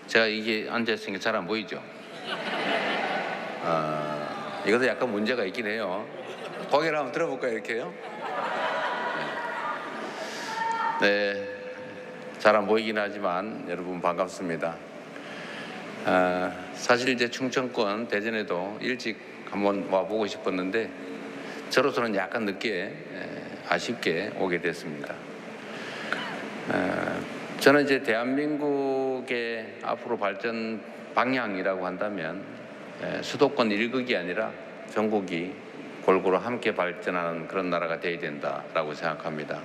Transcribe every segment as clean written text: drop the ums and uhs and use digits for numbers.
제가 이게 앉아있으니까 잘 안 보이죠? 이것도 약간 문제가 있긴 해요. 고개를 한번 들어볼까요, 이렇게요? 네, 잘 안 보이긴 하지만 여러분 반갑습니다. 사실 이제 충청권 대전에도 일찍 한번 와보고 싶었는데 저로서는 약간 늦게 아쉽게 오게 됐습니다. 저는 이제 대한민국의 앞으로 발전 방향이라고 한다면 수도권 일극이 아니라 전국이 골고루 함께 발전하는 그런 나라가 되어야 된다라고 생각합니다.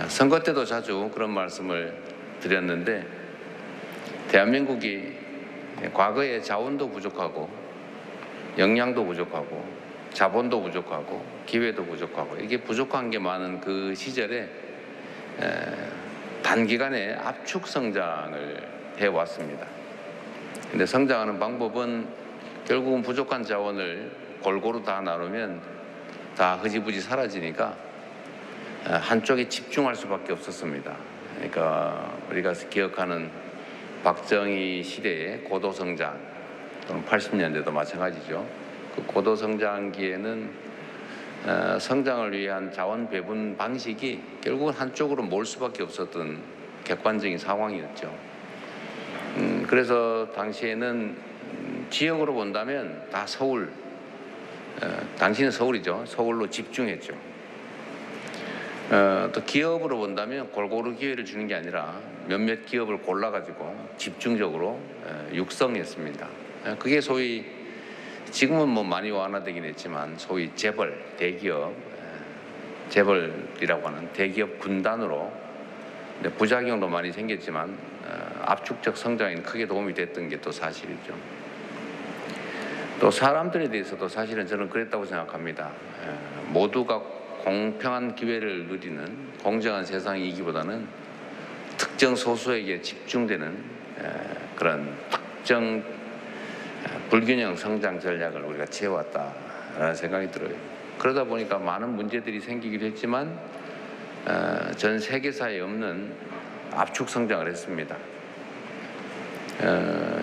선거 때도 자주 그런 말씀을 드렸는데 대한민국이 과거에 자원도 부족하고 역량도 부족하고 자본도 부족하고 기회도 부족하고 이게 부족한 게 많은 그 시절에 단기간에 압축 성장을 해왔습니다. 근데 성장하는 방법은 결국은 부족한 자원을 골고루 다 나누면 다 흐지부지 사라지니까 한쪽에 집중할 수밖에 없었습니다. 그러니까 우리가 기억하는 박정희 시대의 고도성장 또는 80년대도 마찬가지죠. 그 고도성장기에는 성장을 위한 자원 배분 방식이 결국은 한쪽으로 몰 수밖에 없었던 객관적인 상황이었죠. 그래서 당시에는 지역으로 본다면 다 서울, 당시는 서울이죠. 서울로 집중했죠. 또 기업으로 본다면 골고루 기회를 주는 게 아니라 몇몇 기업을 골라가지고 집중적으로 육성했습니다. 그게 소위 지금은 뭐 많이 완화되긴 했지만 소위 재벌, 대기업, 재벌이라고 하는 대기업 군단으로 부작용도 많이 생겼지만 압축적 성장에 크게 도움이 됐던 게 또 사실이죠. 또 사람들에 대해서도 사실은 저는 그랬다고 생각합니다. 모두가 공평한 기회를 누리는 공정한 세상이기보다는 특정 소수에게 집중되는 그런 특정 불균형 성장 전략을 우리가 취해왔다라는 생각이 들어요. 그러다 보니까 많은 문제들이 생기기도 했지만 전 세계사에 없는 압축 성장을 했습니다.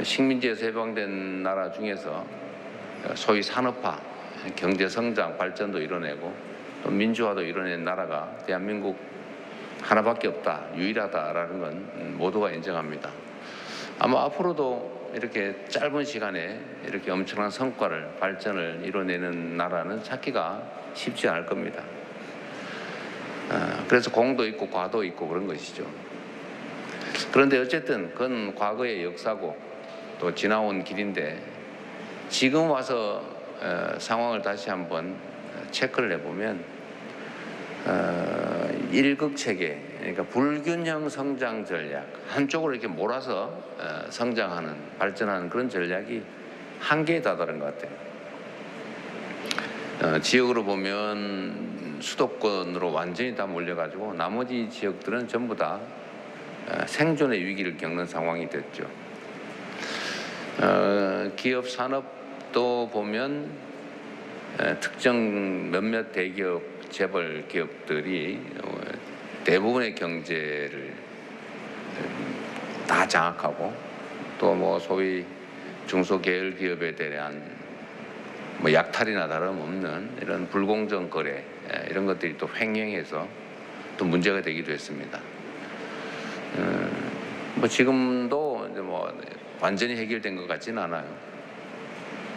식민지에서 해방된 나라 중에서 소위 산업화, 경제 성장, 발전도 이뤄내고 또 민주화도 이뤄낸 나라가 대한민국 하나밖에 없다, 유일하다라는 건 모두가 인정합니다. 아마 앞으로도 이렇게 짧은 시간에 이렇게 엄청난 성과를, 발전을 이뤄내는 나라는 찾기가 쉽지 않을 겁니다. 그래서 공도 있고 과도 있고 그런 것이죠. 그런데 어쨌든 그건 과거의 역사고 또 지나온 길인데 지금 와서 상황을 다시 한번 체크를 해보면 일극체계, 그러니까 불균형 성장 전략, 한쪽으로 이렇게 몰아서 성장하는, 발전하는 그런 전략이 한계에 다다른 것 같아요. 지역으로 보면 수도권으로 완전히 다 몰려가지고 나머지 지역들은 전부 다 생존의 위기를 겪는 상황이 됐죠. 기업 산업도 보면 특정 몇몇 대기업, 재벌 기업들이 대부분의 경제를 다 장악하고 또 뭐 소위 중소계열 기업에 대한 뭐 약탈이나 다름없는 이런 불공정 거래 이런 것들이 또 횡행해서 또 문제가 되기도 했습니다. 뭐 지금도 이제 뭐 완전히 해결된 것 같지는 않아요.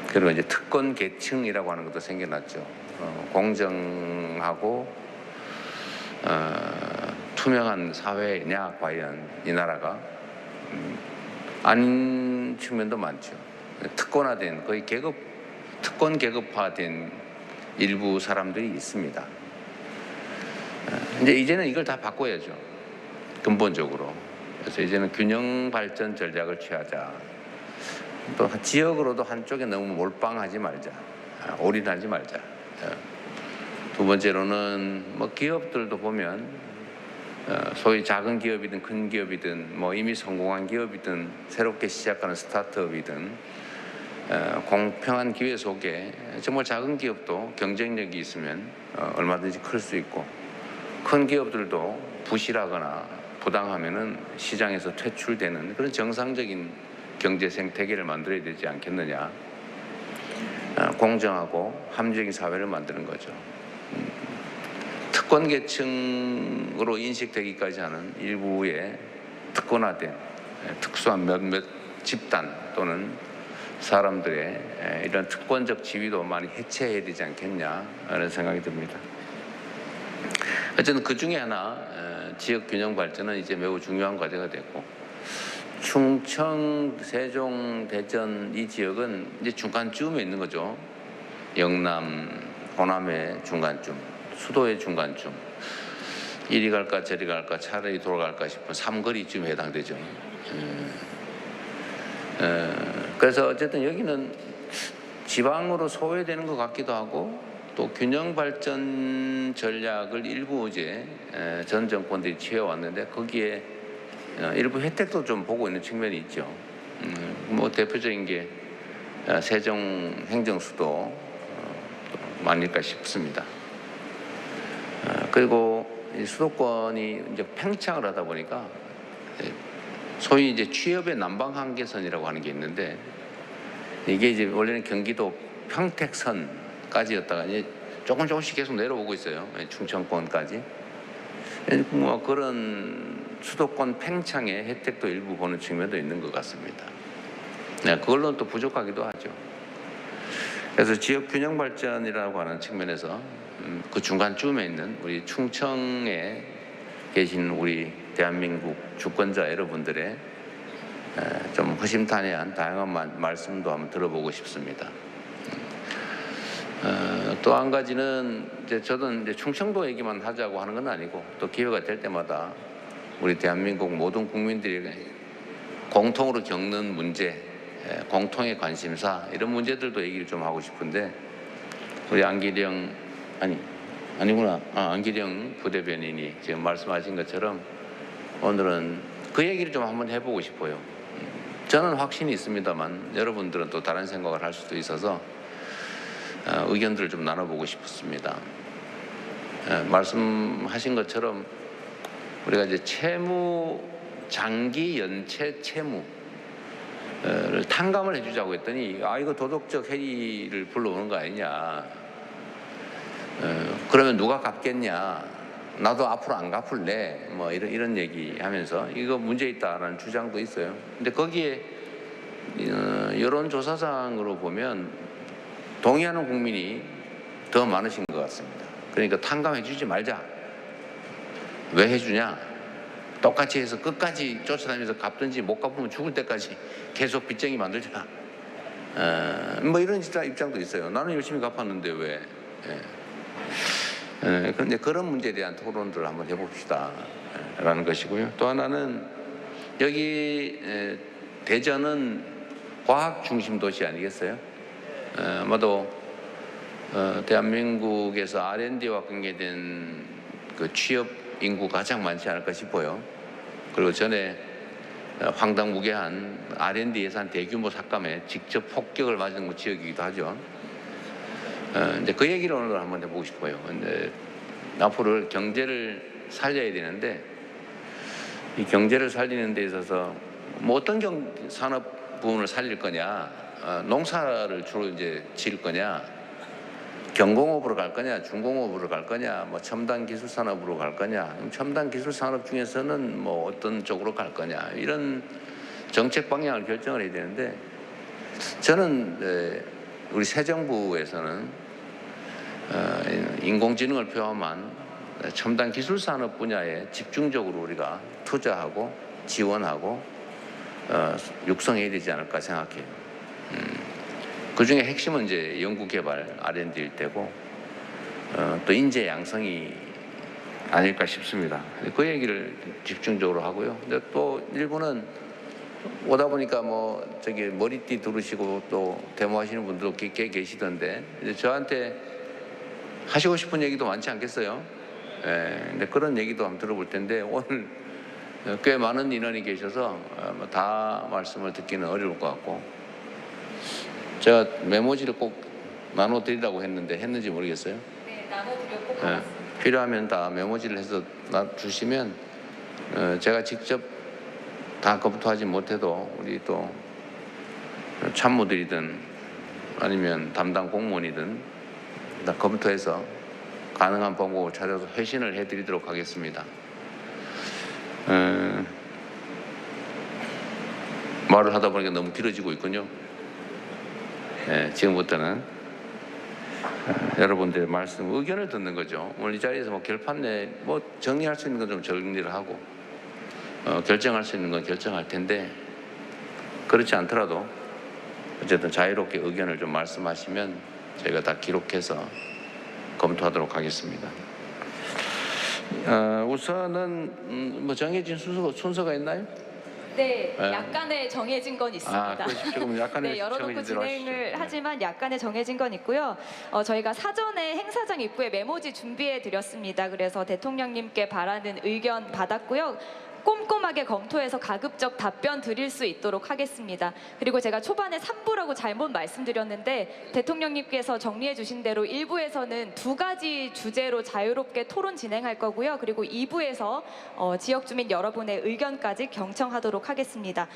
그리고 이제 특권 계층이라고 하는 것도 생겨났죠. 공정하고 투명한 사회냐 과연 이 나라가 아닌 측면도 많죠. 특권화된 거의 특권 계급화된 일부 사람들이 있습니다. 이제는 이걸 다 바꿔야죠. 근본적으로. 그래서 이제는 균형 발전 전략을 취하자. 또 지역으로도 한쪽에 너무 몰빵하지 말자. 올인하지 말자. 두 번째로는 뭐 기업들도 보면 소위 작은 기업이든 큰 기업이든 뭐 이미 성공한 기업이든 새롭게 시작하는 스타트업이든 공평한 기회 속에 정말 작은 기업도 경쟁력이 있으면 얼마든지 클 수 있고 큰 기업들도 부실하거나 부당하면은 시장에서 퇴출되는 그런 정상적인 경제 생태계를 만들어야 되지 않겠느냐. 공정하고 합리적인 사회를 만드는 거죠. 특권 계층으로 인식되기까지 하는 일부의 특권화된 특수한 몇몇 집단 또는 사람들의 이런 특권적 지위도 많이 해체해야 되지 않겠냐 하는 생각이 듭니다. 어쨌든 그 중에 하나 지역 균형 발전은 이제 매우 중요한 과제가 됐고, 충청, 세종, 대전 이 지역은 이제 중간쯤에 있는 거죠. 영남, 호남의 중간쯤, 수도의 중간쯤. 이리 갈까 저리 갈까 차라리 돌아갈까 싶은 삼거리쯤에 해당되죠. 그래서 어쨌든 여기는 지방으로 소외되는 것 같기도 하고, 또 균형 발전 전략을 일부 이제 전 정권들이 취해왔는데 거기에 일부 혜택도 좀 보고 있는 측면이 있죠. 뭐 대표적인 게 세종 행정수도 아닐까 싶습니다. 그리고 이 수도권이 이제 팽창을 하다 보니까 소위 이제 취업의 남방 한계선이라고 하는 게 있는데, 이게 이제 원래는 경기도 평택선까지였다가 이제 조금씩 계속 내려오고 있어요. 충청권까지. 뭐 그런 수도권 팽창의 혜택도 일부 보는 측면도 있는 것 같습니다. 그걸로는 또 부족하기도 하죠. 그래서 지역 균형 발전이라고 하는 측면에서 그 중간쯤에 있는 우리 충청에 계신 우리 대한민국 주권자 여러분들의 좀 허심탄회한 다양한 말씀도 한번 들어보고 싶습니다. 또 한 가지는 이제 저도 이제 충청도 얘기만 하자고 하는 건 아니고, 또 기회가 될 때마다 우리 대한민국 모든 국민들이 공통으로 겪는 문제, 공통의 관심사 이런 문제들도 얘기를 좀 하고 싶은데, 우리 안기령 안기령 부대변인이 지금 말씀하신 것처럼 오늘은 그 얘기를 좀 한번 해보고 싶어요. 저는 확신이 있습니다만 여러분들은 또 다른 생각을 할 수도 있어서 의견들을 좀 나눠보고 싶습니다. 말씀하신 것처럼 우리가 이제 채무, 장기 연체 채무를 탕감을 해주자고 했더니 이거 도덕적 해이를 불러오는 거 아니냐. 그러면 누가 갚겠냐. 나도 앞으로 안 갚을래. 뭐 이런 얘기하면서 이거 문제 있다라는 주장도 있어요. 근데 거기에 여론조사상으로 보면 동의하는 국민이 더 많으신 것 같습니다. 그러니까 탕감해주지 말자. 왜 해주냐? 똑같이 해서 끝까지 쫓아다니면서 갚든지 못 갚으면 죽을 때까지 계속 빚쟁이 만들자. 뭐 이런 입장도 있어요. 나는 열심히 갚았는데 왜? 그런데 그런 문제에 대한 토론들을 한번 해봅시다. 라는 것이고요. 또 하나는 여기 대전은 과학 중심 도시 아니겠어요? 아마도 대한민국에서 R&D와 관계된 그 취업 인구가 가장 많지 않을까 싶어요. 그리고 전에 황당무계한 R&D 예산 대규모 삭감에 직접 폭격을 맞은 지역이기도 하죠. 이제 그 얘기를 오늘 한번 해보고 싶어요. 근데 앞으로 경제를 살려야 되는데, 이 경제를 살리는 데 있어서 뭐 어떤 산업 부분을 살릴 거냐, 농사를 주로 이제 지을 거냐, 경공업으로 갈 거냐, 중공업으로 갈 거냐, 뭐 첨단 기술 산업으로 갈 거냐, 첨단 기술 산업 중에서는 뭐 어떤 쪽으로 갈 거냐, 이런 정책 방향을 결정을 해야 되는데, 저는 우리 새 정부에서는 인공지능을 포함한 첨단 기술 산업 분야에 집중적으로 우리가 투자하고 지원하고 육성해야 되지 않을까 생각해요. 그 중에 핵심은 이제 연구개발 R&D일 테고, 또 인재 양성이 아닐까 싶습니다. 그 얘기를 집중적으로 하고요. 근데 또 일부는 오다 보니까 뭐 저기 머리띠 두르시고 또 데모하시는 분들도 꽤 계시던데, 이제 저한테 하시고 싶은 얘기도 많지 않겠어요? 근데 그런 얘기도 한번 들어볼 텐데, 오늘 꽤 많은 인원이 계셔서 다 말씀을 듣기는 어려울 것 같고, 제가 메모지를 꼭 나눠드리라고 했는지 모르겠어요. 네, 나눠드렸고 받았습니다. 필요하면 다 메모지를 해서 주시면 제가 직접 다 검토하지 못해도 우리 또 참모들이든 아니면 담당 공무원이든 다 검토해서 가능한 방법을 찾아서 회신을 해드리도록 하겠습니다. 말을 하다 보니까 너무 길어지고 있군요. 지금부터는 여러분들의 말씀, 의견을 듣는 거죠. 오늘 이 자리에서 뭐 결판 뭐 정리할 수 있는 건 좀 정리를 하고 결정할 수 있는 건 결정할 텐데, 그렇지 않더라도 어쨌든 자유롭게 의견을 좀 말씀하시면 저희가 다 기록해서 검토하도록 하겠습니다. 우선은 뭐 정해진 순서가 있나요? 네, 약간의 정해진 건 있습니다. 조금 약간의 네, 열어놓고 정해진 대로 진행을 하시죠. 하지만 약간의 정해진 건 있고요. 저희가 사전에 행사장 입구에 메모지 준비해 드렸습니다. 그래서 대통령님께 바라는 의견 받았고요. 꼼꼼하게 검토해서 가급적 답변 드릴 수 있도록 하겠습니다. 그리고 제가 초반에 3부라고 잘못 말씀드렸는데 대통령님께서 정리해 주신 대로 1부에서는 2가지 주제로 자유롭게 토론 진행할 거고요. 그리고 2부에서 지역 주민 여러분의 의견까지 경청하도록 하겠습니다.